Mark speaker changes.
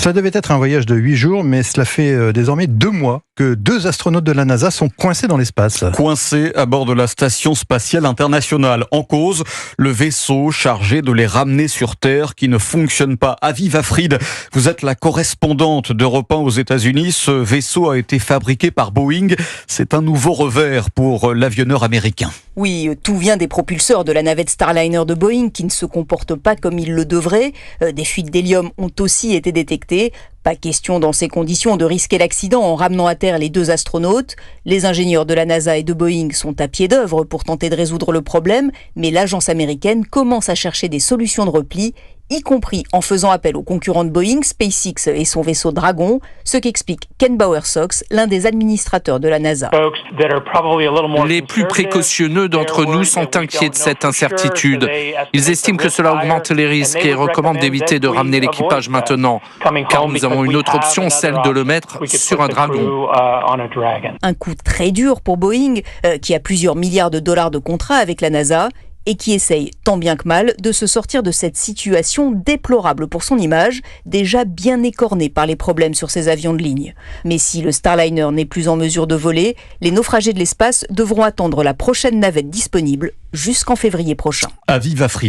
Speaker 1: Ça devait être un voyage de 8 jours, mais cela fait désormais 2 mois que 2 astronautes de la NASA sont coincés dans l'espace.
Speaker 2: Coincés à bord de la Station spatiale internationale. En cause, le vaisseau chargé de les ramener sur Terre qui ne fonctionne pas. Aviv Afride, vous êtes la correspondante d'Europe 1 aux États-Unis. Ce vaisseau a été fabriqué par Boeing. C'est un nouveau revers pour l'avionneur américain.
Speaker 3: Oui, tout vient des propulseurs de la navette Starliner de Boeing qui ne se comportent pas comme ils le devraient. Des fuites d'hélium ont aussi été détectées. Pas question dans ces conditions de risquer l'accident en ramenant à terre les 2 astronautes. Les ingénieurs de la NASA et de Boeing sont à pied d'œuvre pour tenter de résoudre le problème, mais l'agence américaine commence à chercher des solutions de repli, y compris en faisant appel aux concurrents de Boeing, SpaceX et son vaisseau Dragon, ce qu'explique Ken Bowersox, l'un des administrateurs de la NASA.
Speaker 4: Les plus précautionneux d'entre nous sont inquiets de cette incertitude. Ils estiment que cela augmente les risques et recommandent d'éviter de ramener l'équipage maintenant, car nous avons une autre option, celle de le mettre sur un Dragon.
Speaker 3: Un coup très dur pour Boeing, qui a plusieurs milliards de dollars de contrats avec la NASA, et qui essaye, tant bien que mal, de se sortir de cette situation déplorable pour son image, déjà bien écornée par les problèmes sur ses avions de ligne. Mais si le Starliner n'est plus en mesure de voler, les naufragés de l'espace devront attendre la prochaine navette disponible jusqu'en février prochain.
Speaker 2: Aviv Afride.